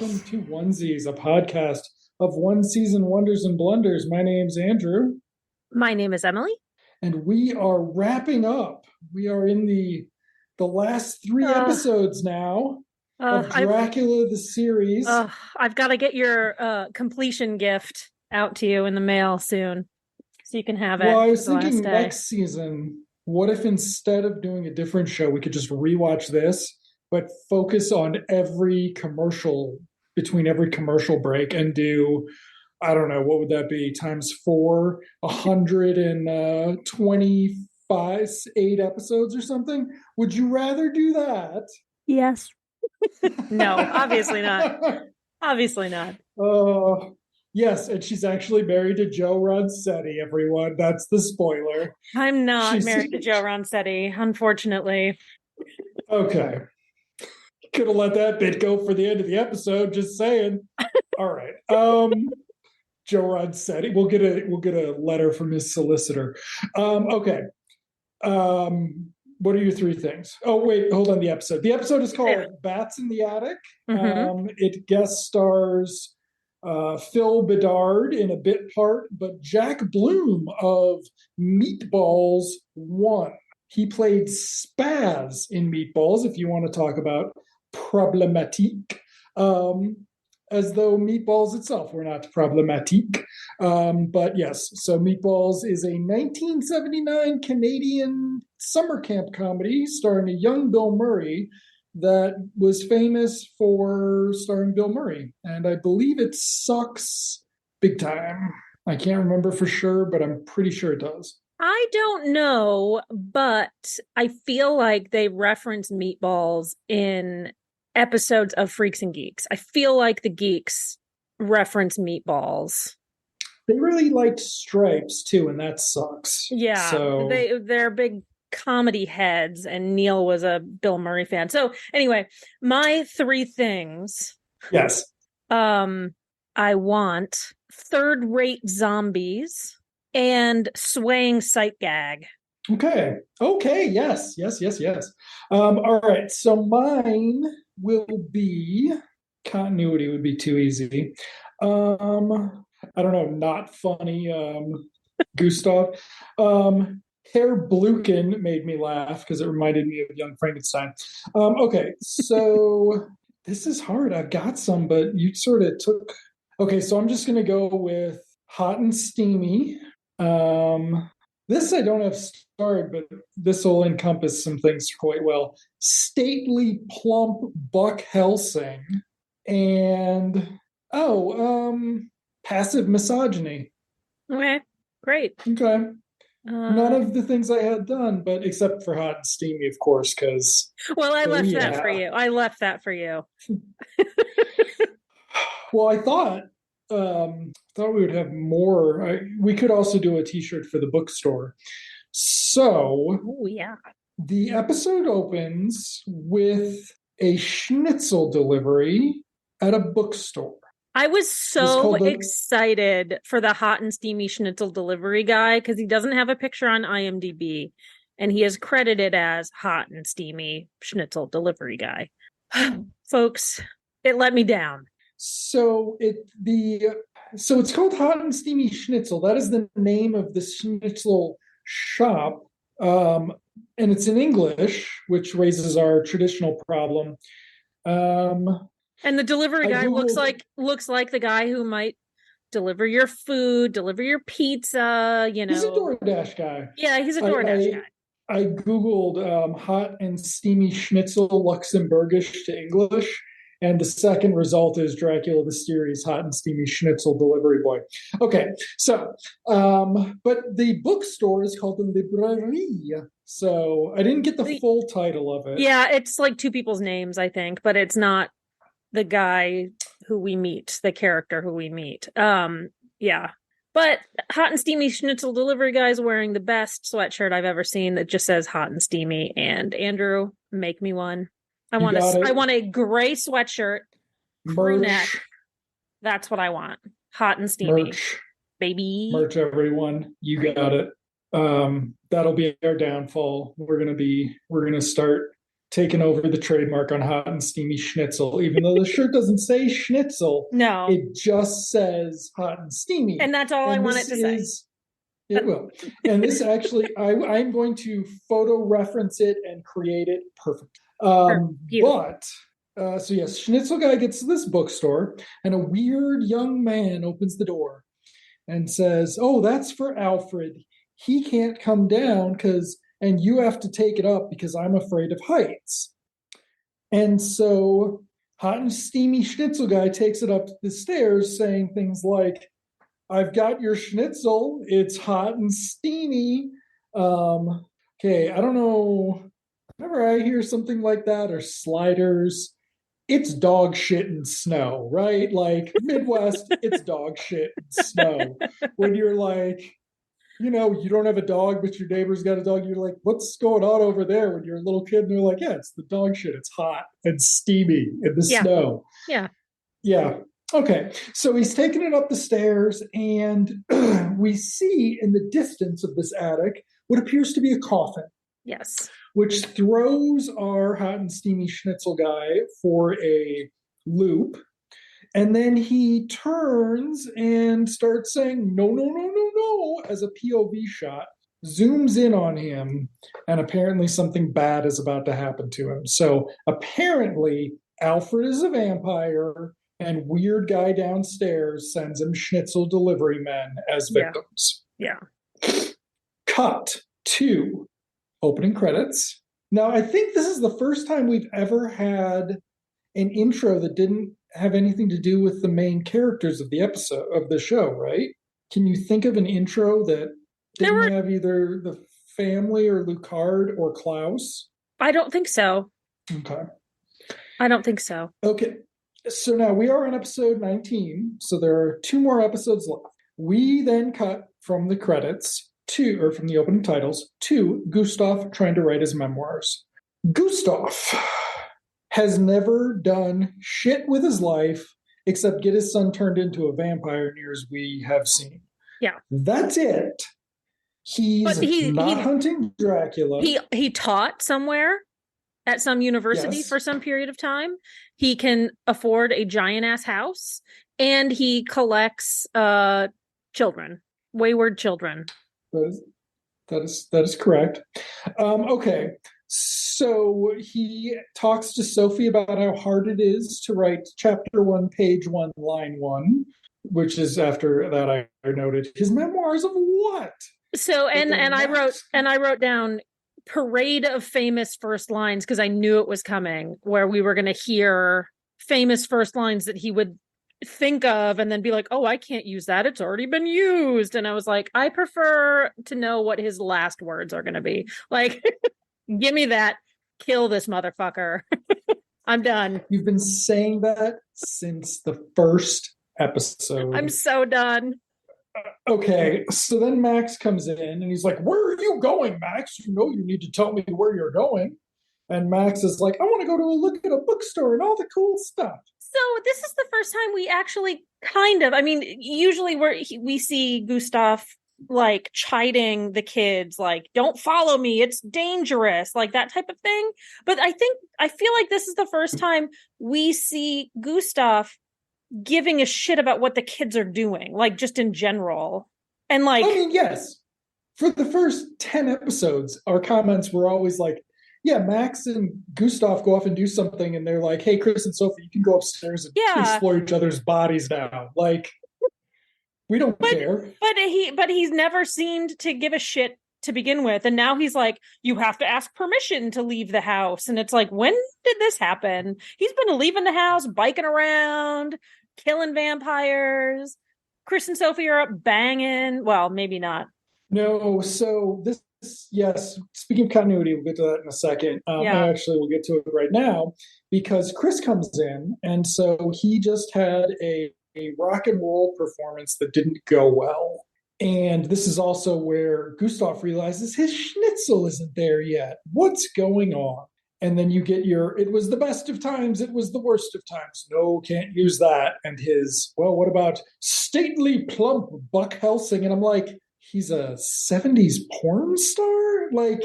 welcome to Onesies, a podcast of one season wonders and blunders. My name's Andrew. My name is Emily. And we are wrapping up. We are in the last three episodes now of Dracula the series. I've got to get your completion gift out to you in the mail soon, so you can have it. Well, I was thinking next season, what if instead of doing a different show, we could just rewatch this, but focus on every commercial, between every commercial break, and do, I don't know, what would that be, times 4, 125, 8 episodes or something? Would you rather do that? Yes. No, obviously not. Obviously not. Yes, and she's actually married to Joe Ronsetti, everyone. That's the spoiler. I'm not married to Joe Ronsetti, unfortunately. Okay. Could have let that bit go for the end of the episode, just saying. All right. Joe Ronsetti. We'll get a letter from his solicitor. Okay. What are your 3 things? Oh, wait, hold on. The episode is called Bats in the Attic. Mm-hmm. It guest stars Phil Bedard in a bit part, but Jack Bloom of Meatballs won. He played Spaz in Meatballs, if you want to talk about problematique. As though Meatballs itself were not problematique. But yes, so Meatballs is a 1979 Canadian summer camp comedy starring a young Bill Murray that was famous for starring Bill Murray. And I believe it sucks big time. I can't remember for sure, but I'm pretty sure it does. I don't know, but I feel like they reference Meatballs in episodes of Freaks and Geeks. I feel like the geeks reference Meatballs. They really liked Stripes too, and that sucks. Yeah, so they're big comedy heads, and Neil was a Bill Murray fan. So anyway, my 3 things. Yes. I want third-rate zombies and swaying sight gag. Okay. Yes. All right. So mine will be continuity would be too easy. I don't know. Not funny. Gustav. Herr Bluken made me laugh because it reminded me of Young Frankenstein. Okay. So this is hard. I've got some, but you sort of took. Okay. So I'm just going to go with Hot and Steamy. This I don't have starred, but this will encompass some things quite well. Stately, plump Buck Helsing, and passive misogyny. Okay, great. Okay, none of the things I had done, but except for Hot and Steamy, of course, because. Well, I left that for you. Well, I thought we would have more. We could also do a t-shirt for the bookstore. So, the episode opens with a schnitzel delivery at a bookstore. I was so excited for the Hot and Steamy Schnitzel delivery guy because he doesn't have a picture on IMDb, and he is credited as Hot and Steamy Schnitzel delivery guy. Folks, it let me down. So it's called Hot and Steamy Schnitzel. That is the name of the schnitzel shop. And it's in English, which raises our traditional problem. And the delivery guy looks like the guy who might deliver your food, deliver your pizza, He's a DoorDash guy. Yeah, he's a DoorDash guy. I Googled Hot and Steamy Schnitzel Luxembourgish to English. And the second result is Dracula the series Hot and Steamy Schnitzel Delivery Boy. Okay, so, but the bookstore is called the Librairie. So I didn't get the full title of it. Yeah, it's like 2 people's names, I think, but it's not the guy who we meet, the character who we meet. Yeah. But Hot and Steamy Schnitzel Delivery Guy is wearing the best sweatshirt I've ever seen that just says Hot and Steamy. And Andrew, make me one. I want a gray sweatshirt, crew neck. That's what I want. Hot and Steamy. Baby. Merch, everyone. You got it. That'll be our downfall. We're gonna start taken over the trademark on Hot and Steamy Schnitzel, even though the shirt doesn't say Schnitzel. No. It just says Hot and Steamy. And that's all I And want this it to say. is, it will. And this actually, I'm going to photo reference it and create it perfect. Beautiful. So yes, Schnitzel guy gets to this bookstore, and a weird young man opens the door and says, "Oh, that's for Alfred. He can't come down and you have to take it up because I'm afraid of heights." And so Hot and Steamy Schnitzel guy takes it up the stairs, saying things like, "I've got your schnitzel. It's hot and steamy." Okay, I don't know. Whenever I hear something like that or sliders, it's dog shit and snow, right? Like Midwest, it's dog shit and snow. When you're like, you don't have a dog, but your neighbor's got a dog, you're like, what's going on over there? When you're a little kid and they're like, yeah, it's the dog shit. It's hot and steamy in the snow. Yeah. Yeah. Okay. So he's taking it up the stairs, and we see in the distance of this attic what appears to be a coffin. Yes. Which throws our Hot and Steamy Schnitzel guy for a loop. And then he turns and starts saying, "No, no, no, no, no," as a POV shot, zooms in on him, and apparently something bad is about to happen to him. So apparently, Alfred is a vampire, and weird guy downstairs sends him schnitzel delivery men as victims. Yeah. Cut to opening credits. Now, I think this is the first time we've ever had an intro that didn't have anything to do with the main characters of the episode of the show, right? Can you think of an intro that didn't have either the family or Lucard or Klaus? I don't think so. Okay. I don't think so. Okay. So now we are on episode 19, so there are 2 more episodes left. We then cut from the credits from the opening titles to Gustav trying to write his memoirs. Gustav has never done shit with his life except get his son turned into a vampire, near as we have seen. Yeah. That's it. He's not hunting Dracula. He taught somewhere at some university for some period of time. He can afford a giant ass house, and he collects children, wayward children. That is correct. Okay. So he talks to Sophie about how hard it is to write chapter 1, page 1, line 1, which is after that I noted his memoirs of what? So and I wrote down parade of famous first lines because I knew it was coming, where we were going to hear famous first lines that he would think of and then be like, "Oh, I can't use that. It's already been used." And I was like, I prefer to know what his last words are going to be. Like, give me that. Kill this motherfucker. I'm done. You've been saying that since the first episode. I'm so done. Okay, so then Max comes in and he's like, "Where are you going, Max? You know you need to tell me where you're going." And Max is like, "I want to go to look at a bookstore and all the cool stuff." So this is the first time we actually usually we see Gustav like chiding the kids, like, "Don't follow me, it's dangerous," like that type of thing. But I feel like this is the first time we see Gustav giving a shit about what the kids are doing, like just in general. And like, I mean, yes, for the first 10 episodes, our comments were always like, yeah, Max and Gustav go off and do something, and they're like, "Hey, Chris and Sophie, you can go upstairs and explore each other's bodies now." Like, we don't care. But he's never seemed to give a shit to begin with, and now he's like, "You have to ask permission to leave the house." And it's like, when did this happen? He's been leaving the house, biking around, killing vampires. Chris and Sophie are up banging. Well, maybe not. No, so this, yes, speaking of continuity, we'll get to that in a second. Actually, we'll get to it right now, because Chris comes in, and so he just had a rock and roll performance that didn't go well. And this is also where Gustav realizes his schnitzel isn't there yet. What's going on? And then you get "it was the best of times, it was the worst of times. No, can't use that." And his, "Well, what about stately, plump Buck Helsing?" And I'm like, he's a 70s porn star? Like,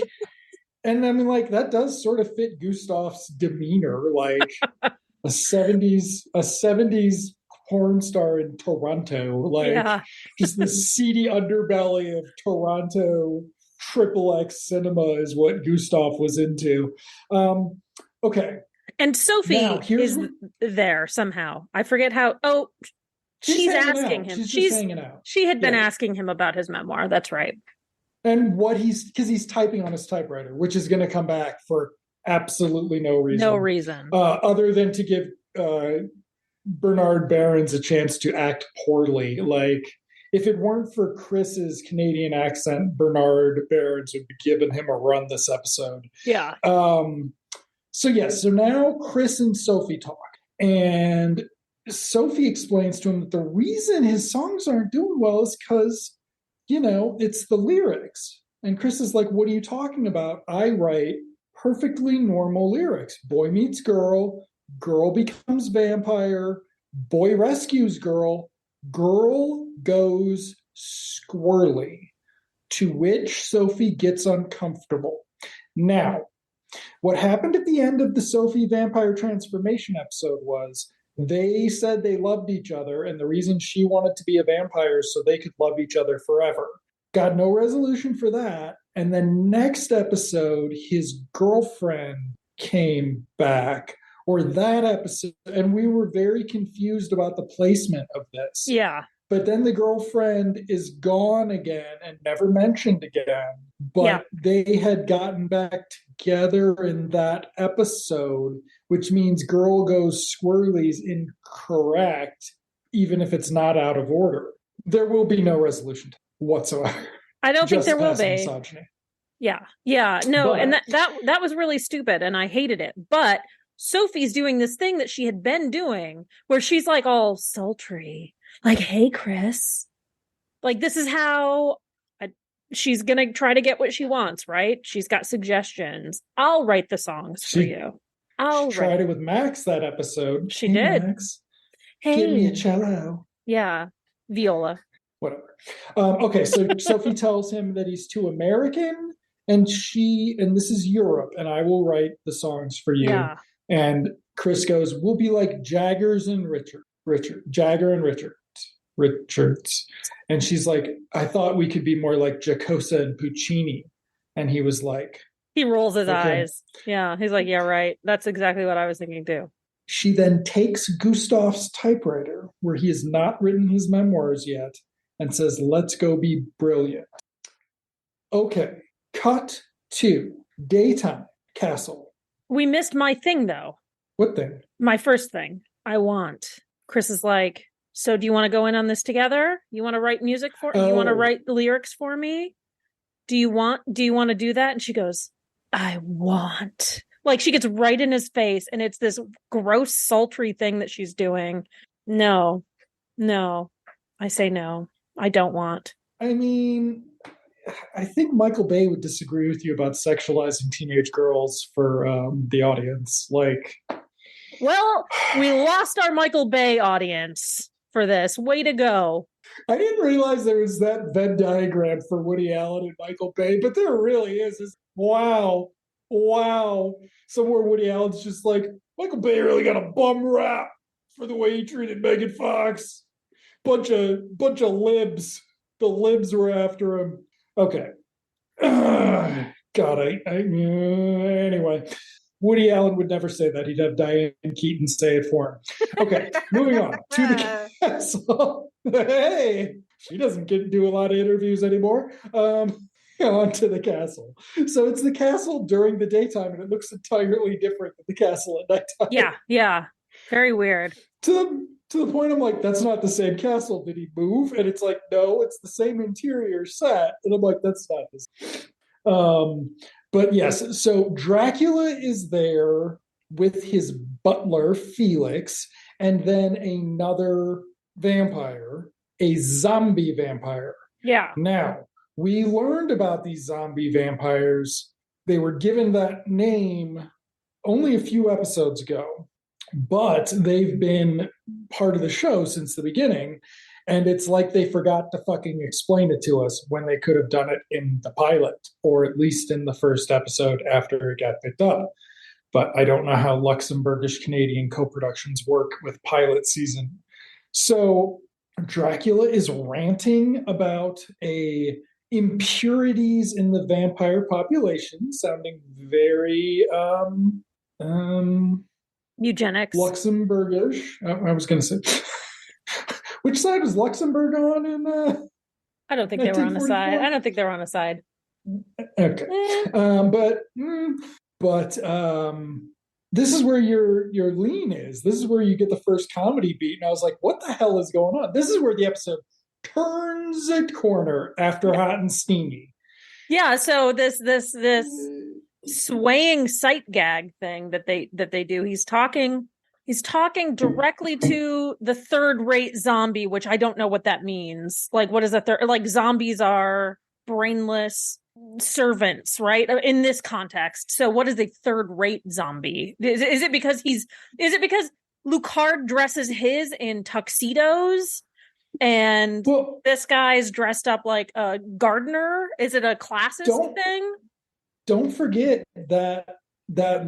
And I mean, like, that does sort of fit Gustav's demeanor, like a 70s porn star in Toronto, like Yeah. just the seedy underbelly of Toronto triple X cinema is what Gustav was into. Okay, And now Sophie here's is what there somehow. I forget how. Oh, she's she's hanging asking out. him. She's just hanging out. She had been Yeah. asking him about his memoir. That's right. And what because he's typing on his typewriter, which is going to come back for absolutely no No reason, reason. other than to give Bernard Behrens a chance to act poorly. Like, if it weren't for Chris's Canadian accent, Bernard Behrens would be giving him a run this episode. Yeah. So yes, so now Chris and Sophie talk, and Sophie explains to him that the reason his songs aren't doing well is because, it's the lyrics. And Chris is like, what are you talking about? I write perfectly normal lyrics. Boy meets girl, girl becomes vampire, boy rescues girl, girl goes squirrely, to which Sophie gets uncomfortable. Now, what happened at the end of the Sophie vampire transformation episode was they said they loved each other, and the reason she wanted to be a vampire is so they could love each other forever. Got no resolution for that. And then next episode, his girlfriend came back, or that episode, and we were very confused about the placement of this. Yeah. But then the girlfriend is gone again and never mentioned again. But they had gotten back together in that episode, which means girl goes squirrely is incorrect, even if it's not out of order. There will be no resolution whatsoever. I don't think there will be. Misogyny. Yeah. No, and that was really stupid, and I hated it. But Sophie's doing this thing that she had been doing, where she's like all sultry, like, "Hey, Chris," like this is how she's gonna try to get what she wants, right? She's got suggestions. I'll write the songs for you. She tried it with Max that episode. She did. Max, hey, give me a cello. Yeah, viola. Whatever. Okay, so Sophie tells him that he's too American, and this is Europe, and I will write the songs for you. Yeah. And Chris goes, we'll be like Jaggers and Jagger and Richards. And she's like, I thought we could be more like Giacosa and Puccini. And he was like, he rolls his eyes. Yeah, he's like, yeah, right. That's exactly what I was thinking too. She then takes Gustav's typewriter, where he has not written his memoirs yet, and says, let's go be brilliant. Okay, cut to daytime castle. We missed my thing, though. What thing? My first thing. I want. Chris is like, so do you want to go in on this together? You want to write music for You want to write the lyrics for me? Do you want to do that? And she goes, I want. Like, she gets right in his face, and it's this gross, sultry thing that she's doing. No. I say no. I don't want. I mean, I think Michael Bay would disagree with you about sexualizing teenage girls for the audience. Like, well, we lost our Michael Bay audience for this. Way to go. I didn't realize there was that Venn diagram for Woody Allen and Michael Bay, but there really is. Wow. Somewhere Woody Allen's just like, Michael Bay really got a bum rap for the way he treated Megan Fox. Bunch of libs. The libs were after him. Okay. God, anyway. Woody Allen would never say that. He'd have Diane Keaton say it for him. Okay, moving on to the castle. Hey, she doesn't do a lot of interviews anymore. On to the castle. So it's the castle during the daytime, and it looks entirely different than the castle at nighttime. Yeah. Very weird. To the point I'm like, that's not the same castle. Did he move? And it's like, no, it's the same interior set. And I'm like, that's not this. But yes, so Dracula is there with his butler, Felix, and then another vampire, a zombie vampire. Yeah. Now, we learned about these zombie vampires. They were given that name only a few episodes ago, but they've been part of the show since the beginning. And it's like they forgot to fucking explain it to us when they could have done it in the pilot, or at least in the first episode after it got picked up. But I don't know how Luxembourgish Canadian co-productions work with pilot season. So Dracula is ranting about a impurities in the vampire population, sounding very Eugenics. Luxembourgish. I was going to say, which side was Luxembourg on in I don't think they were on the side. 1944? I don't think they were on the side. Okay, but this is where your lean is. This is where you get the first comedy beat, and I was like, "What the hell is going on?" This is where the episode turns a corner after Hot and Steamy. Yeah. So this swaying sight gag thing that they do. He's talking directly to the third-rate zombie, which I don't know what that means. Like, what is a third? Like, zombies are brainless servants, right? In this context. So what is a third-rate zombie? Is it because Lucard dresses his in tuxedos and this guy's dressed up like a gardener? Is it a classist thing? Don't forget that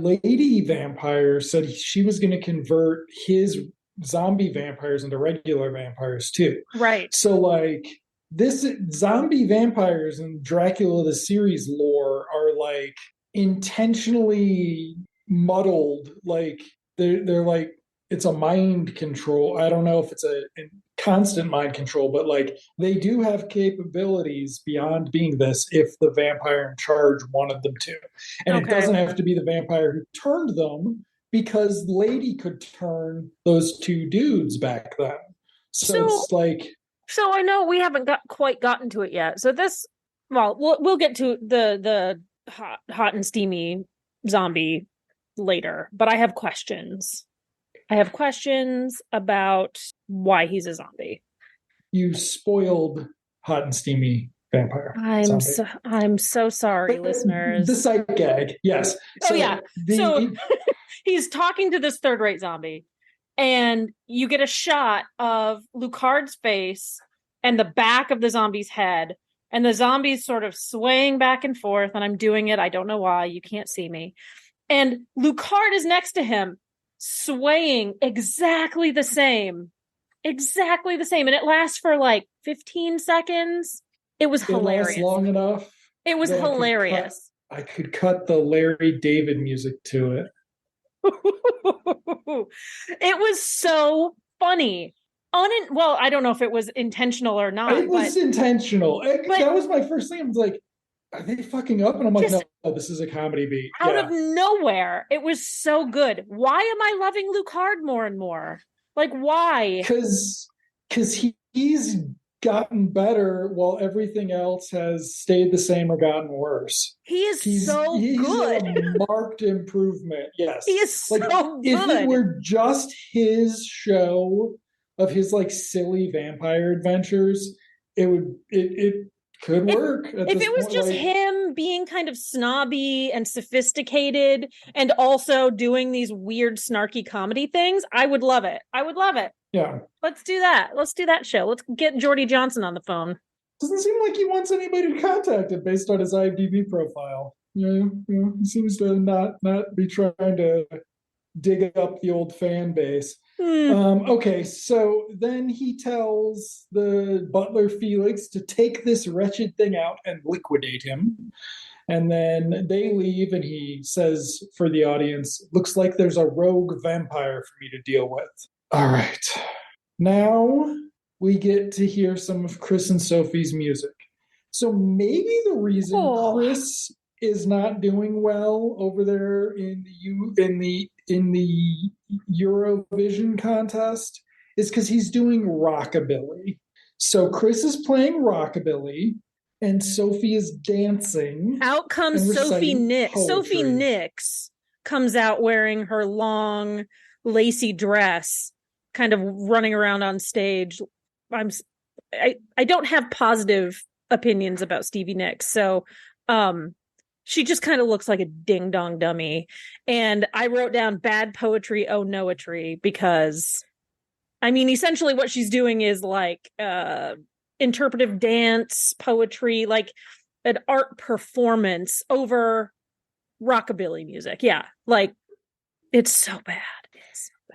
lady vampire said she was going to convert his zombie vampires into regular vampires too. Right. So like this zombie vampires in Dracula the series lore are like intentionally muddled. Like they're like, it's a mind control. I don't know if it's a constant mind control, but like they do have capabilities beyond being this if the vampire in charge wanted them to. And It doesn't have to be the vampire who turned them, because Lady could turn those two dudes back then. So it's like, so I know we haven't quite gotten to it yet. So this, well, we'll get to the hot and steamy zombie later, but I have questions. I have questions about why he's a zombie. You spoiled Hot and Steamy vampire. I'm so sorry, listeners. The sight gag, yes. So he's talking to this third-rate zombie, and you get a shot of Lucard's face and the back of the zombie's head, and the zombie's sort of swaying back and forth, and I'm doing it. I don't know why. You can't see me. And Lucard is next to him, swaying exactly the same. And it lasts for like 15 seconds. It was hilarious. Long enough. It was hilarious. I could cut the Larry David music to it. It was so funny. Well, I don't know if it was intentional or not. It was intentional. That was my first thing. I was like, are they fucking up? And I'm like, no, this is a comedy beat. Out of nowhere. It was so good. Why am I loving Lucard more and more? Like, why? Because he's gotten better while everything else has stayed the same or gotten worse. He's so good. A marked improvement. Yes. He is so good. If it were just his show of his like silly vampire adventures, it could work. If it was just him being kind of snobby and sophisticated and also doing these weird snarky comedy things, I would love it. Yeah. Let's do that. Let's do that show. Let's get Geordie Johnson on the phone. Doesn't seem like he wants anybody to contact him based on his IMDb profile. He seems to not be trying to dig up the old fan base. Okay, so then he tells the butler Felix to take this wretched thing out and liquidate him. And then they leave, and he says for the audience, looks like there's a rogue vampire for me to deal with. All right. Now we get to hear some of Chris and Sophie's music. So maybe the reason Chris is not doing well over there in the Eurovision contest is because he's doing rockabilly. So Chris is playing rockabilly and Sophie is dancing. Out comes Sophie Nix. Sophie Nix comes out wearing her long, lacy dress, kind of running around on stage. I don't have positive opinions about Stevie Nicks, so she just kind of looks like a ding dong dummy. And I wrote down bad poetry, oh noetry, because I mean, essentially what she's doing is like interpretive dance, poetry, like an art performance over rockabilly music. Yeah, like it's so bad.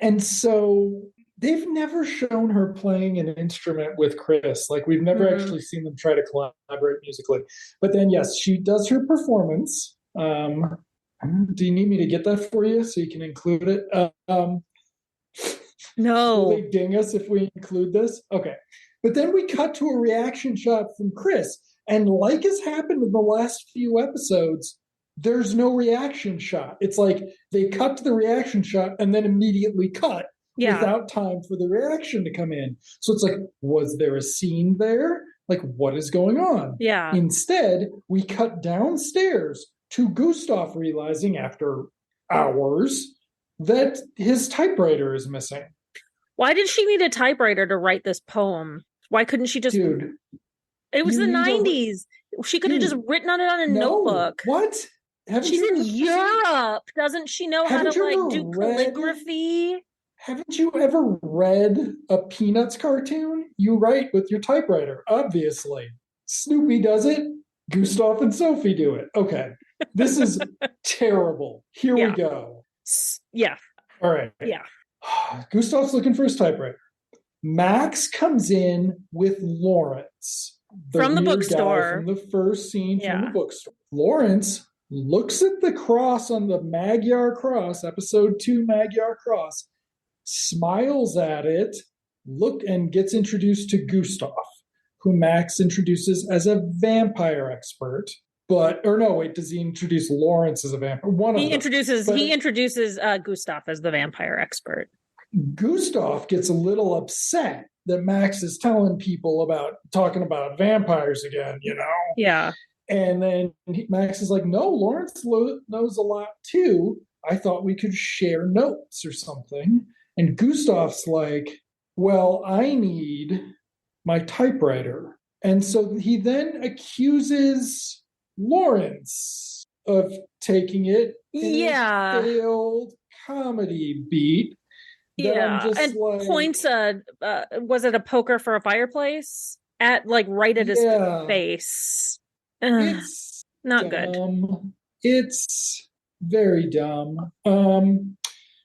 And so they've never shown her playing an instrument with Chris. Like we've never actually seen them try to collaborate musically. But then, yes, she does her performance. Do you need me to get that for you so you can include it? No. Will they ding us if we include this? Okay. But then we cut to a reaction shot from Chris. And like has happened in the last few episodes, there's no reaction shot. It's like they cut to the reaction shot and then immediately cut without time for the reaction to come in. So it's like, was there a scene there? Like, what is going on? Yeah. Instead, we cut downstairs to Gustav realizing after hours that his typewriter is missing. Why did she need a typewriter to write this poem? Why couldn't she just... Dude. It was the 90s. She could have just written on it on a notebook. What? She's in Europe. Doesn't she know how to like do calligraphy? Haven't you ever read a Peanuts cartoon? You write with your typewriter, obviously. Snoopy does it. Gustav and Sophie do it. Okay. This is terrible. Here we go. Yeah. All right. Yeah. Gustav's looking for his typewriter. Max comes in with Lawrence. From the bookstore. From the first scene from the bookstore. Lawrence looks at the cross on the Magyar cross, episode 2 Magyar cross, smiles at it, and gets introduced to Gustav, who Max introduces as a vampire expert. Does he introduce Lawrence as a vampire? He introduces Gustav as the vampire expert. Gustav gets a little upset that Max is telling people talking about vampires again, you know? Yeah. And then Max is like, no, Lawrence knows a lot too. I thought we could share notes or something. And Gustav's like, well, I need my typewriter. And so he then accuses Lawrence of taking it in a failed comedy beat. And points was it a poker for a fireplace at right at his face. It's not dumb. Good. It's very dumb.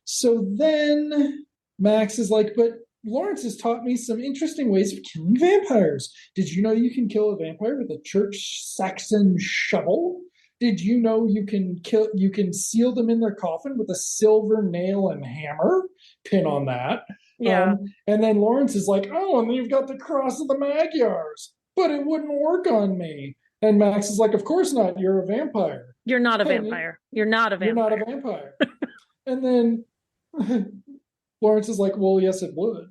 So then Max is like, but Lawrence has taught me some interesting ways of killing vampires. Did you know you can kill a vampire with a church Saxon shovel? Did you know you can seal them in their coffin with a silver nail and hammer? Pin on that. Yeah. And then Lawrence is like, oh, and then you've got the cross of the Magyars, but it wouldn't work on me. And Max is like, of course not. You're a vampire. You're not a vampire. You're not a vampire. You're not a vampire. And then Lawrence is like, well, yes, it would.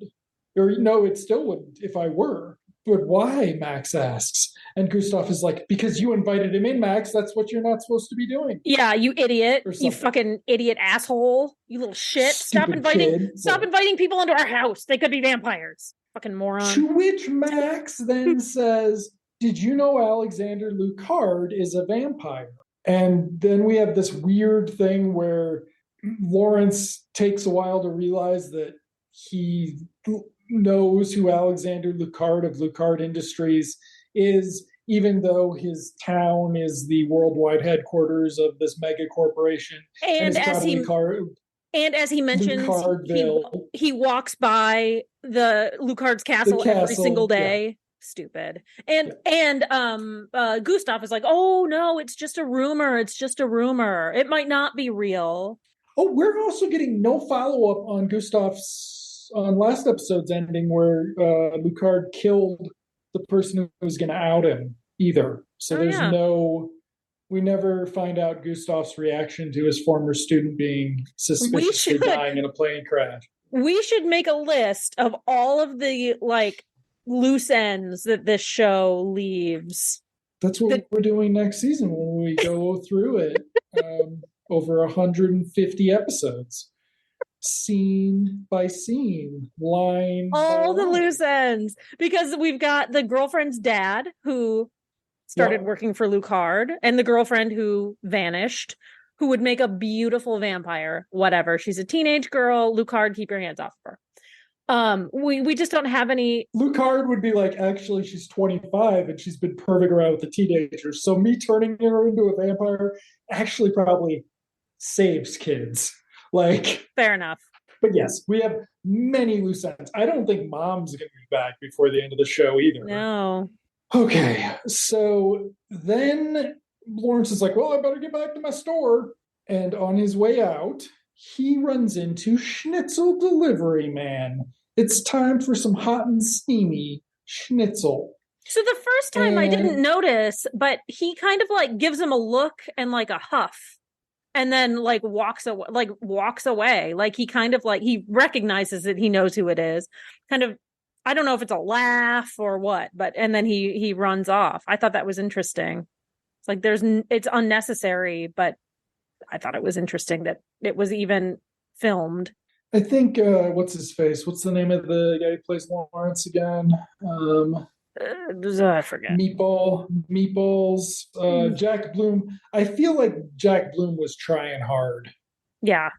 Or no, it still wouldn't if I were. But why? Max asks. And Gustav is like, because you invited him in, Max. That's what you're not supposed to be doing. Yeah, you idiot. You fucking idiot asshole. You little shit. Stop inviting people into our house. They could be vampires. Fucking moron. To which Max then says, did you know Alexander Lucard is a vampire? And then we have this weird thing where Lawrence takes a while to realize that he knows who Alexander Lucard of Lucard Industries is, even though his town is the worldwide headquarters of this mega corporation. And as he mentions, he walks by the Lucard's castle every single day. Yeah. Stupid. And Gustav is like, oh no, it's just a rumor. It's just a rumor. It might not be real. Oh, we're also getting no follow-up on on last episode's ending where Lucard killed the person who was going to out him either. So we never find out Gustav's reaction to his former student being suspiciously dying in a plane crash. We should make a list of all of the loose ends that this show leaves. That's what we're doing next season when we go through it. Over 150 episodes, scene by scene, line all the loose ends, because we've got the girlfriend's dad who started working for Lucard, and the girlfriend who vanished, who would make a beautiful vampire. Whatever, she's a teenage girl. Lucard, keep your hands off her. We just don't have any. Lucard would be like, actually, she's 25 and she's been perving around with the teenagers. So me turning her into a vampire actually probably saves kids. Like, Fair enough. but yes, we have many loose ends. I don't think Mom's going to be back before the end of the show either. No. Okay, so then Lawrence is like, well, I better get back to my store. And on his way out, he runs into Schnitzel Delivery Man. It's time for some hot and steamy schnitzel. So the first time I didn't notice, but he kind of like gives him a look and like a huff. And then like walks away. Like he kind of like he recognizes that he knows who it is. Kind of, I don't know if it's a laugh or what, but and then he runs off. I thought that was interesting. It's like it's unnecessary, but I thought it was interesting that it was even filmed. I think what's his face? What's the name of the guy who plays Lawrence again? I forget. Meatballs. Jack Bloom. I feel like Jack Bloom was trying hard. Yeah,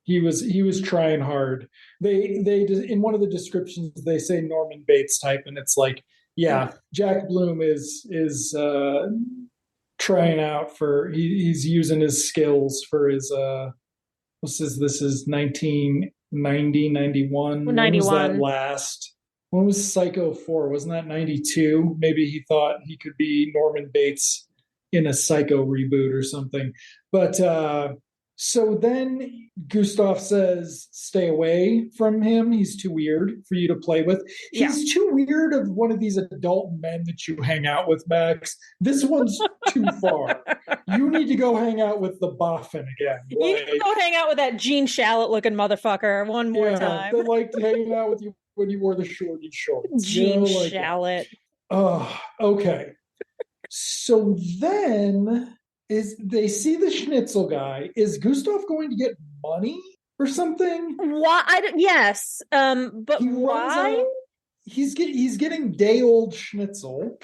he was trying hard. They in one of the descriptions they say Norman Bates type, and it's like, yeah, Jack Bloom is trying out for. He's using his skills for his. This is 1990, 91. 91. When was that last? When was Psycho 4? Wasn't that 92? Maybe he thought he could be Norman Bates in a Psycho reboot or something. But so then Gustav says, stay away from him. He's too weird for you to play with. He's too weird of one of these adult men that you hang out with, Max. This one's too far. You need to go hang out with the Boffin again. You need to go hang out with that Gene Shalit looking motherfucker one more time. That liked hanging out with you when you wore the shorty shorts. Gene Shalit. Oh, okay. So then they see the schnitzel guy. Is Gustav going to get money or something? Why? Yes. But why? He's getting day old schnitzel,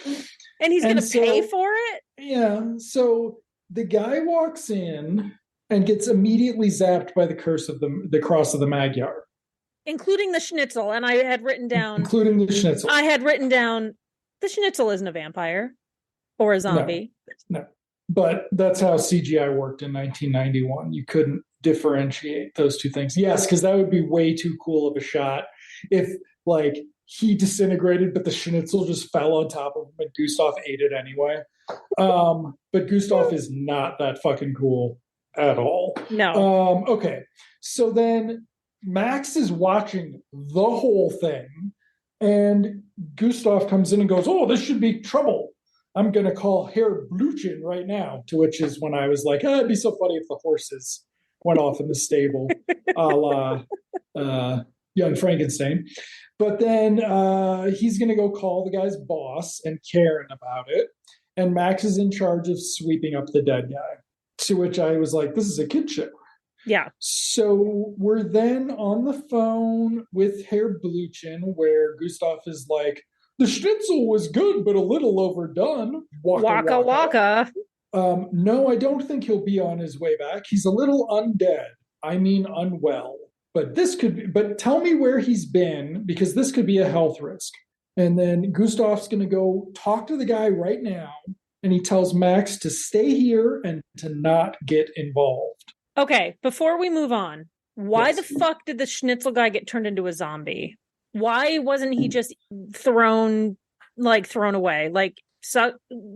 and he's going to pay for it. Yeah. So the guy walks in and gets immediately zapped by the curse of the cross of the Magyar, including the schnitzel. And I had written down, including the schnitzel. I had written down the schnitzel isn't a vampire or a zombie. No. But that's how CGI worked in 1991. You couldn't differentiate those two things. Yes, because that would be way too cool of a shot if, like, he disintegrated, but the schnitzel just fell on top of him and Gustav ate it anyway. But Gustav is not that fucking cool at all. No. Okay. So then Max is watching the whole thing, and Gustav comes in and goes, oh, this should be trouble. I'm going to call Herr Blüchen right now, to which is when I was like, it'd be so funny if the horses went off in the stable, a la Young Frankenstein. But then he's going to go call the guy's boss and Karen about it. And Max is in charge of sweeping up the dead guy, to which I was like, this is a kid show. Yeah. So we're then on the phone with Herr Blüchen, where Gustav is like, the schnitzel was good, but a little overdone. Waka waka. No, I don't think he'll be on his way back. He's a little undead. I mean, unwell. But tell me where he's been, because this could be a health risk. And then Gustav's going to go talk to the guy right now. And he tells Max to stay here and to not get involved. Okay, before we move on, why the fuck did the schnitzel guy get turned into a zombie? Why wasn't he just thrown away? Like,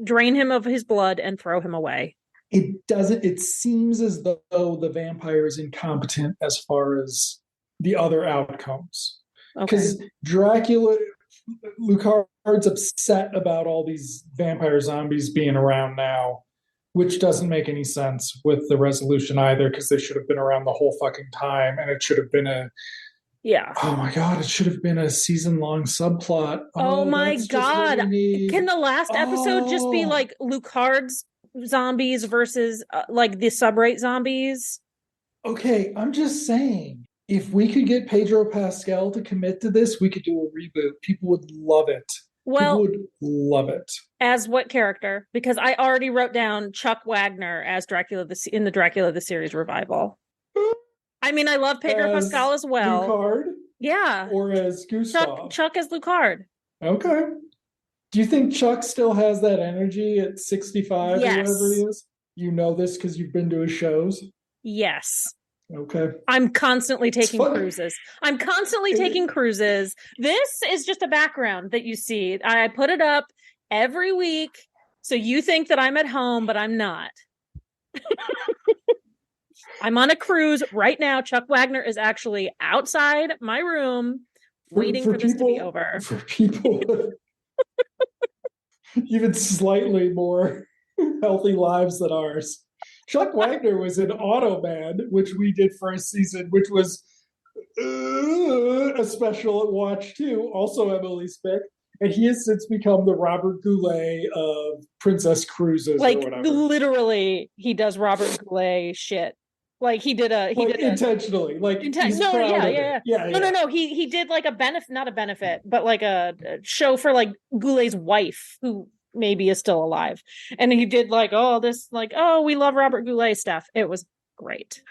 drain him of his blood and throw him away. It seems as though the vampire is incompetent as far as the other outcomes. Because Lucard's upset about all these vampire zombies being around now, which doesn't make any sense with the resolution either, because they should have been around the whole fucking time, and it should have been oh my god, it should have been a season-long subplot. Oh my god. Can the last episode just be like Lucard's zombies versus like the subrate zombies? Okay, I'm just saying, if we could get Pedro Pascal to commit to this, we could do a reboot. People would love it. Well, people would love it. As what character? Because I already wrote down Chuck Wagner as Dracula in the Dracula the series revival. I mean, I love Pedro Pascal as well. Lucard? Yeah. Or as Gustav? Chuck as Lucard. Okay. Do you think Chuck still has that energy at 65 or whatever he Yes. is? You know this because you've been to his shows? Yes. Okay. I'm constantly It's taking fun. cruises. I'm constantly taking cruises. This is just a background that you see. I put it up every week. So you think that I'm at home, but I'm not. I'm on a cruise right now. Chuck Wagner is actually outside my room waiting for this to be over. For people even slightly more healthy lives than ours. Chuck Wagner was in Automan, which we did for a season, which was a special watch too. Also Emily's pick. And he has since become the Robert Goulet of Princess Cruises or whatever. Literally, he does Robert Goulet shit. Like he did intentionally. He's proud of it. Yeah. No. He did like a benefit, not a benefit, but like a show for like Goulet's wife, who maybe is still alive. And he did like, we love Robert Goulet stuff. It was great.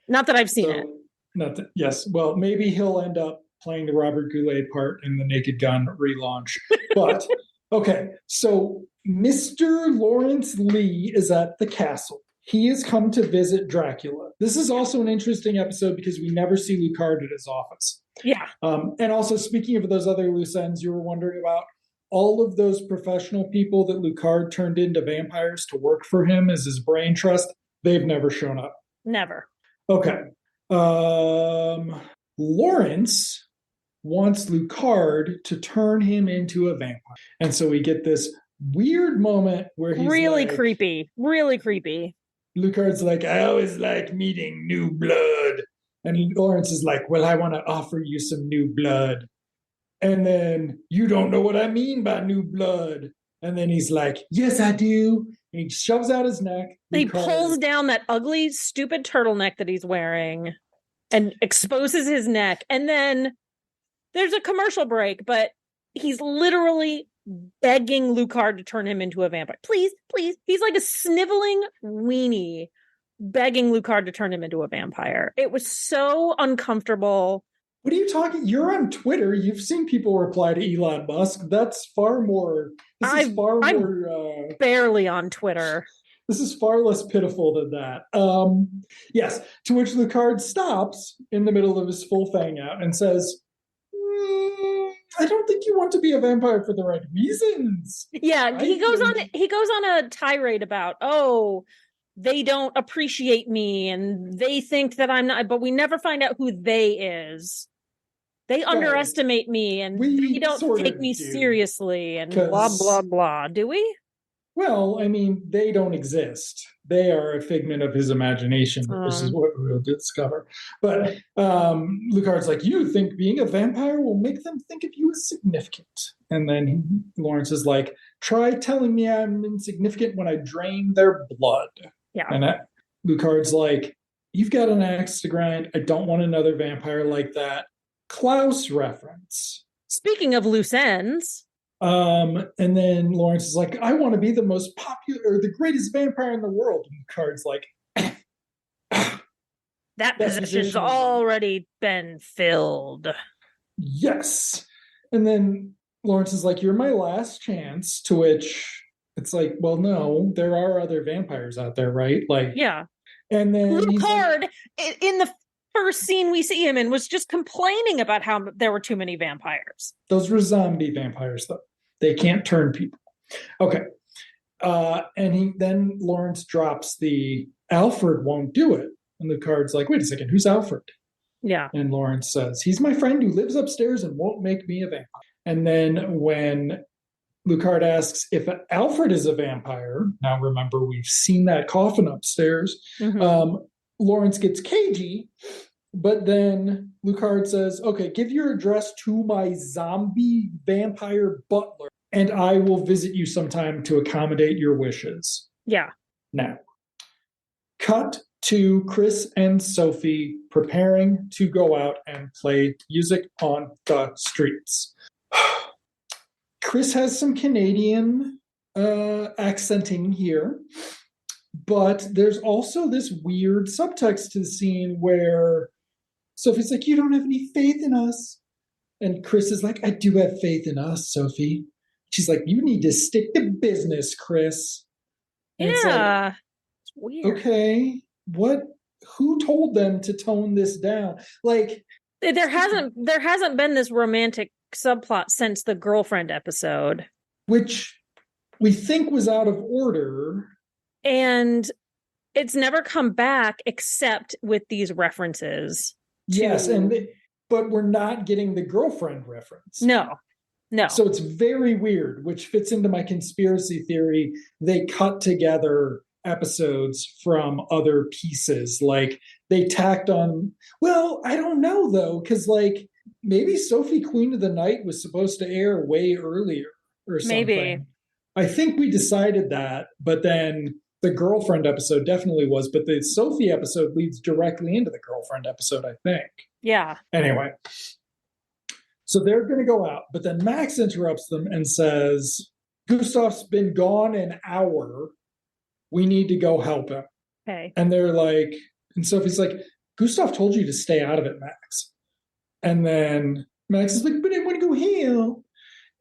Not that I've seen it. Not that, yes. Well, maybe he'll end up playing the Robert Goulet part in the Naked Gun relaunch. But okay, so Mr. Lawrence Lee is at the castle. He has come to visit Dracula. This is also an interesting episode because we never see Lucard at his office. Yeah. And also, speaking of those other loose ends you were wondering about, all of those professional people that Lucard turned into vampires to work for him as his brain trust, they've never shown up. Never. Okay. Lawrence wants Lucard to turn him into a vampire. And so we get this weird moment where he's really creepy. Lucard's like, I always like meeting new blood. And Lawrence is like, well, I want to offer you some new blood. And then, you don't know what I mean by new blood. And then he's like, yes, I do. And he shoves out his neck. He pulls down that ugly, stupid turtleneck that he's wearing and exposes his neck. And then there's a commercial break, but he's literally begging Lucard to turn him into a vampire. Please, please. He's like a sniveling weenie begging Lucard to turn him into a vampire. It was so uncomfortable. What are you talking? You're on Twitter. You've seen people reply to Elon Musk. That's far more. I'm barely on Twitter. This is far less pitiful than that. Yes. To which Lucard stops in the middle of his full fang out and says, I don't think you want to be a vampire for the right reasons. Yeah, he goes on a tirade about, they don't appreciate me and they think that I'm not, but we never find out who they is. They underestimate me and they don't take me seriously and blah, blah, blah. Do we? Well, I mean, they don't exist. They are a figment of his imagination. This is what we'll discover. But Lucard's like, you think being a vampire will make them think of you as significant. And then Lawrence is like, try telling me I'm insignificant when I drain their blood. Yeah. And Lucard's like, you've got an axe to grind. I don't want another vampire like that. Klaus reference. Speaking of loose ends. And then Lawrence is like, I want to be the most popular or the greatest vampire in the world. And Lucard's like, that position's already been filled. Yes. And then Lawrence is like, you're my last chance, to which it's like, well, no, there are other vampires out there, right? Like, yeah. And then Lucard, in the first scene we see him in, was just complaining about how there were too many vampires. Those were zombie vampires, though. They can't turn people. Okay. And then Lawrence drops the Alfred won't do it. And Lucard's like, wait a second, who's Alfred? Yeah. And Lawrence says, he's my friend who lives upstairs and won't make me a vampire. And then when Lucard asks if Alfred is a vampire, now remember, we've seen that coffin upstairs, Lawrence gets cagey, but then Lucard says, okay, give your address to my zombie vampire butler, and I will visit you sometime to accommodate your wishes. Yeah. Now, cut to Chris and Sophie preparing to go out and play music on the streets. Chris has some Canadian accenting here, but there's also this weird subtext to the scene where Sophie's like, you don't have any faith in us. And Chris is like, I do have faith in us, Sophie. She's like, you need to stick to business, Chris. And it's like, it's weird. Okay, who told them to tone this down? Like, there hasn't been this romantic subplot since the girlfriend episode, which we think was out of order. And it's never come back except with these references. Yes, but we're not getting the girlfriend reference. No. So it's very weird, which fits into my conspiracy theory. They cut together episodes from other pieces. Like they tacked on, well, I don't know though, because like maybe Sophie Queen of the Night was supposed to air way earlier or something. Maybe. I think we decided that, but then the girlfriend episode definitely was, but the Sophie episode leads directly into the girlfriend episode, I think. Yeah. Anyway. So they're going to go out, but then Max interrupts them and says, Gustav's been gone an hour. We need to go help him. Okay. And they're like, and Sophie's like, Gustav told you to stay out of it, Max. And then Max is like, but I want to go help.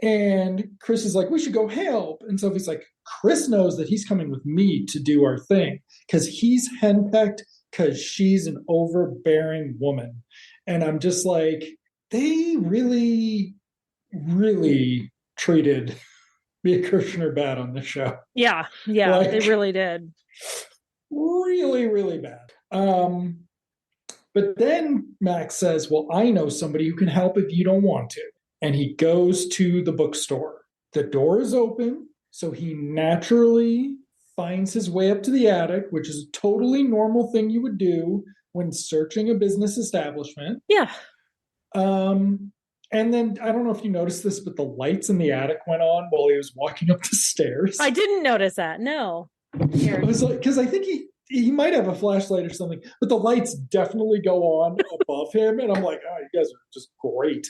And Chris is like, we should go help. And Sophie's like, Chris knows that he's coming with me to do our thing because he's henpecked because she's an overbearing woman. And I'm just like, they really, really treated Mia Kirshner bad on this show. Yeah, like, they really did. Really, really bad. But then Max says, well, I know somebody who can help if you don't want to. And he goes to the bookstore. The door is open, so he naturally finds his way up to the attic, which is a totally normal thing you would do when searching a business establishment. Yeah. And then I don't know if you noticed this, but the lights in the attic went on while he was walking up the stairs. I didn't notice that. No. It was like, because I think he might have a flashlight or something, but the lights definitely go on above him. And I'm like, oh, you guys are just great.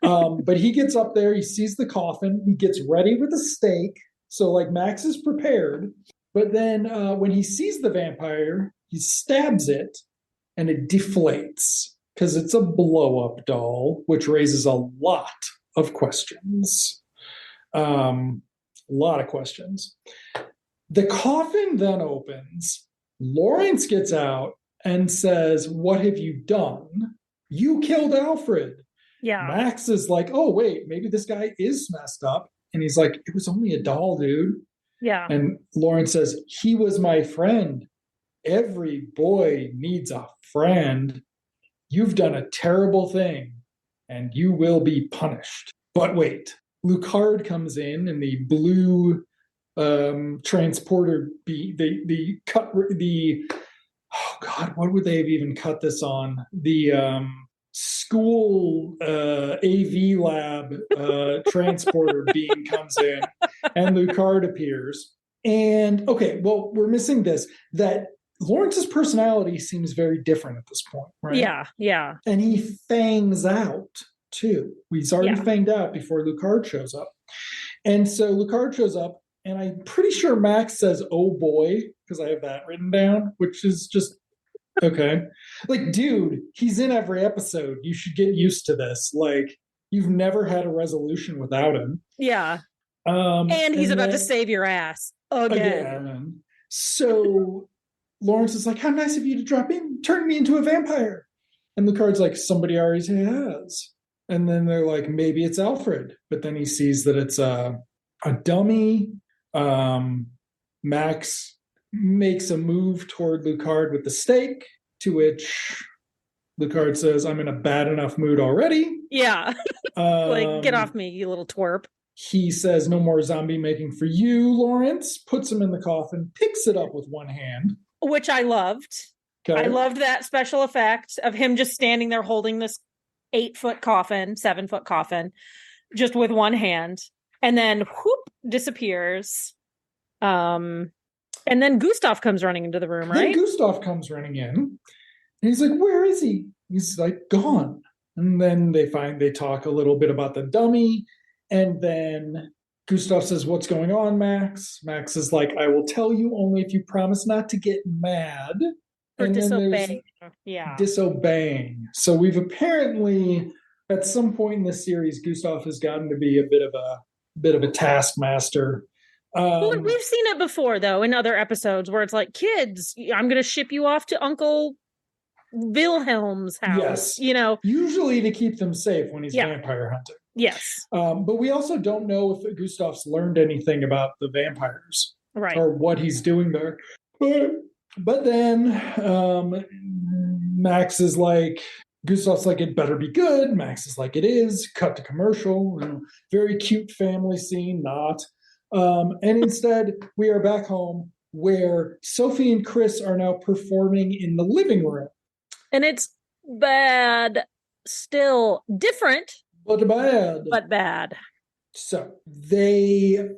But he gets up there, he sees the coffin, he gets ready with a stake. So like Max is prepared. But then when he sees the vampire, he stabs it and it deflates. Because it's a blow-up doll, which raises a lot of questions. A lot of questions. The coffin then opens. Lawrence gets out and says, what have you done? You killed Alfred. Yeah. Max is like, oh, wait, maybe this guy is messed up. And he's like, it was only a doll, dude. Yeah. And Lawrence says, he was my friend. Every boy needs a friend. You've done a terrible thing, and you will be punished. But wait, Lucard comes in the blue transporter. Oh God, what would they have even cut this on? The school AV lab transporter beam comes in, and Lucard appears. And okay, well, we're missing this that. Lawrence's personality seems very different at this point, right? Yeah. And he fangs out, too. He's already fanged out before Lucard shows up. And so Lucard shows up, and I'm pretty sure Max says, oh boy, because I have that written down, which is just, okay. Like, dude, he's in every episode. You should get used to this. Like, you've never had a resolution without him. Yeah. And he's about to save your ass again. So... Lawrence is like, how nice of you to drop in, turn me into a vampire. And Lucard's like, somebody already has. And then they're like, maybe it's Alfred. But then he sees that it's a dummy. Max makes a move toward Lucard with the stake, to which Lucard says, I'm in a bad enough mood already. Yeah. Like, get off me, you little twerp. He says, no more zombie making for you, Lawrence. Puts him in the coffin, picks it up with one hand. Which I loved. Okay. I loved that special effect of him just standing there holding this 8-foot coffin, 7-foot coffin, just with one hand, and then whoop, disappears. And then Gustav comes running into the room, right? Then Gustav comes running in, and he's like, where is he? He's like, gone. And then they talk a little bit about the dummy, and then Gustav says, what's going on, Max? Max is like, I will tell you only if you promise not to get mad. For and then there's disobeying. Yeah. disobeying. So we've apparently, at some point in the series, Gustav has gotten to be a bit of a taskmaster. Well, we've seen it before, though, in other episodes where it's like, kids, I'm going to ship you off to Uncle Wilhelm's house, yes, usually to keep them safe when he's vampire hunting. Yes. But we also don't know if Gustav's learned anything about the vampires, right, or what he's doing there. But then Max is like, Gustav's like, it better be good. Max is like, it is. Cut to commercial. Very cute family scene, not. And instead, we are back home where Sophie and Chris are now performing in the living room. And it's bad, still different, but bad. But bad. So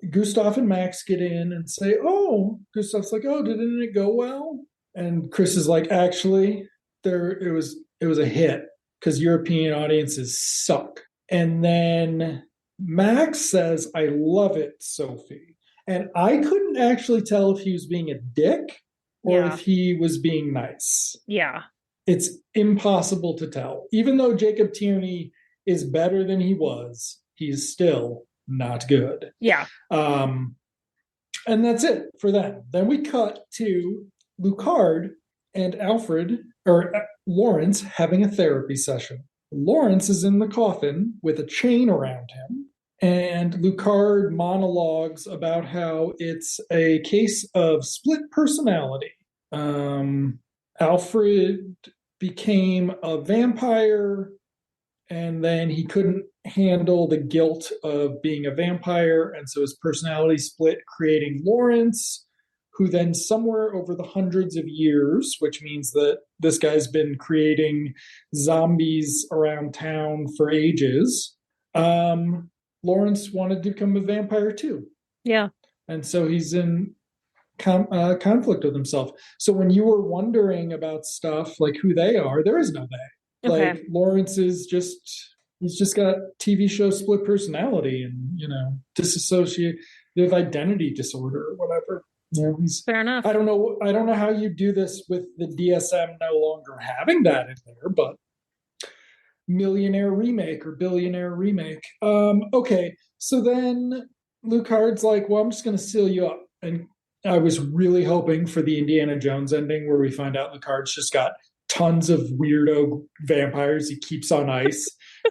Gustav and Max get in and say, oh, Gustav's like, oh, didn't it go well? And Chris is like, actually, it was a hit because European audiences suck. And then Max says, I love it, Sophie. And I couldn't actually tell if he was being a dick or if he was being nice. Yeah. It's impossible to tell. Even though Jacob Tierney is better than he was, he's still not good. Yeah. And that's it for them. Then we cut to Lucard and Lawrence having a therapy session. Lawrence is in the coffin with a chain around him, and Lucard monologues about how it's a case of split personality. Alfred became a vampire, and then he couldn't handle the guilt of being a vampire, and so his personality split, creating Lawrence, who then somewhere over the hundreds of years, which means that this guy's been creating zombies around town for ages, Lawrence wanted to become a vampire too. Yeah. And so he's in conflict with himself. So when you were wondering about stuff like who they are, there is no they. Okay. Like Lawrence is he's just got TV show split personality and, dissociative identity disorder or whatever. Fair enough. I don't know how you do this with the DSM no longer having that in there, but millionaire remake or billionaire remake. Okay. So then Lucard's like, well, I'm just going to seal you up. And I was really hoping for the Indiana Jones ending where we find out Lucard's just got tons of weirdo vampires he keeps on ice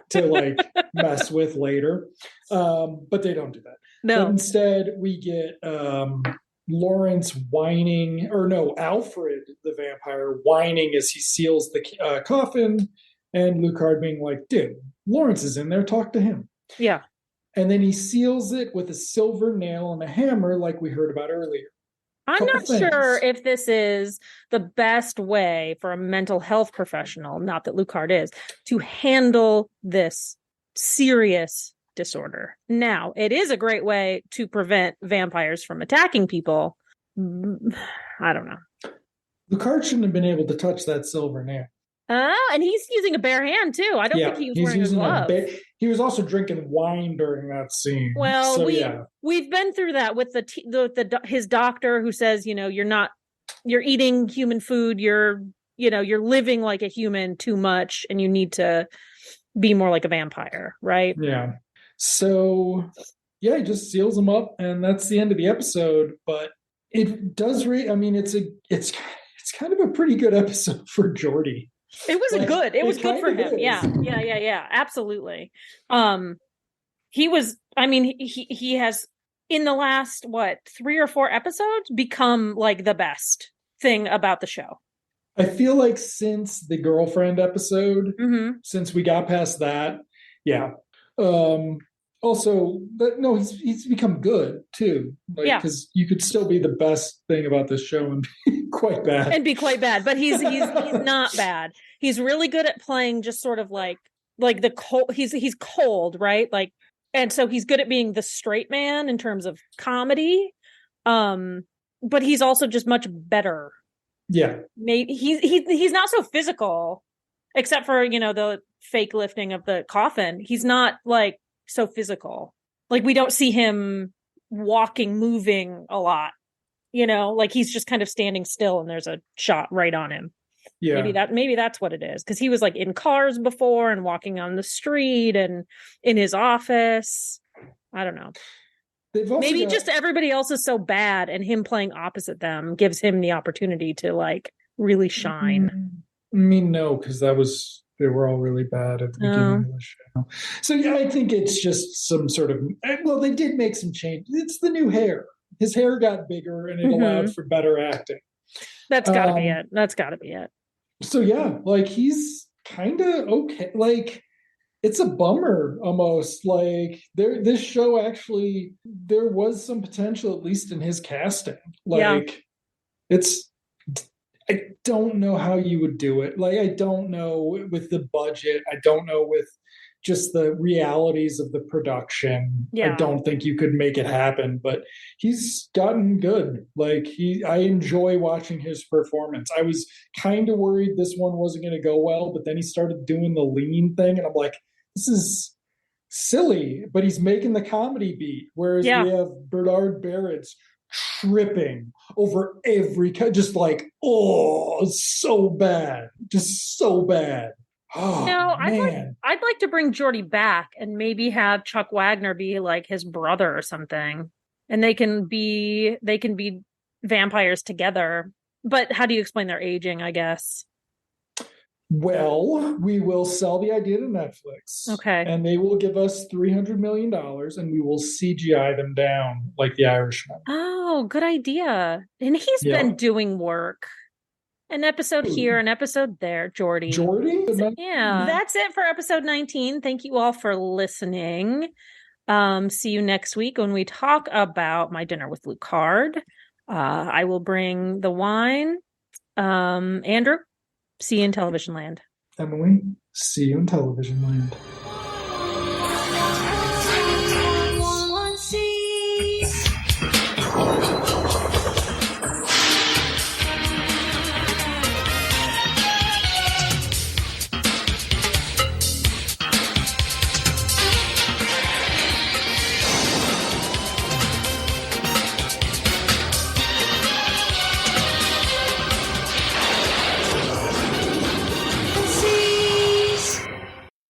to mess with later. But they don't do that. No. But instead we get Lawrence whining, or no, Alfred the vampire whining as he seals the coffin, and Lucard being like, dude, Lawrence is in there, talk to him. Yeah. And then he seals it with a silver nail and a hammer like we heard about earlier. I'm not sure if this is the best way for a mental health professional, not that Lucard is, to handle this serious disorder. Now, it is a great way to prevent vampires from attacking people. I don't know. Lucard shouldn't have been able to touch that silver nail. And he's using a bare hand too. I don't think he was wearing a glove. He was also drinking wine during that scene. Well, so, we've been through that with his doctor who says, you're eating human food, you're living like a human too much, and you need to be more like a vampire, right? Yeah. So he just seals him up, and that's the end of the episode. But it does it's kind of a pretty good episode for Geordie. It was good. It was good for him. Yeah. Absolutely. He was, he has in the last, 3 or 4 episodes become the best thing about the show. I feel like since the girlfriend episode, since we got past that. Yeah. Also, he's become good too. Because you could still be the best thing about this show and be quite bad. But he's not bad. He's really good at playing just sort of like the cold. He's cold, right? And so he's good at being the straight man in terms of comedy. But he's also just much better. Yeah. Maybe he's not so physical, except for the fake lifting of the coffin. He's not so physical. We don't see him moving a lot. He's just kind of standing still and there's a shot right on him. Yeah. Maybe that's what it is. Because he was like in cars before and walking on the street and in his office. I don't know. They've also Maybe got, just everybody else is so bad and him playing opposite them gives him the opportunity to like really shine. I mean, no, because they were all really bad at the beginning of the show. So yeah, I think it's just some sort of, well, they did make some change. It's the new hair. His hair got bigger and it allowed for better acting. That's gotta be it. That's gotta be it. So yeah, like he's kind of okay. Like it's a bummer almost. Like this show actually, there was some potential, at least in his casting. Like it's, I don't know how you would do it. Like I don't know with the budget. I don't know with just the realities of the production. I don't think you could make it happen, but he's gotten good. Like I enjoy watching his performance. I was kind of worried this one wasn't going to go well, but then he started doing the lean thing and I'm like, this is silly, but he's making the comedy beat. Whereas we have Bernard Barrett's tripping over every, just like, oh, so bad, just so bad. Oh, no, man. I'd like to bring Geordie back and maybe have Chuck Wagner be like his brother or something, and they can be vampires together. But how do you explain their aging? I guess. Well, we will sell the idea to Netflix. Okay. And they will give us $300 million and we will CGI them down like the Irishman. Oh, good idea. And he's been doing work. An episode here, an episode there, Geordie. Yeah. That's it for episode 19. Thank you all for listening. See you next week when we talk about My Dinner with Lucard. I will bring the wine. Andrew, see you in Television Land. Emily, see you in Television Land.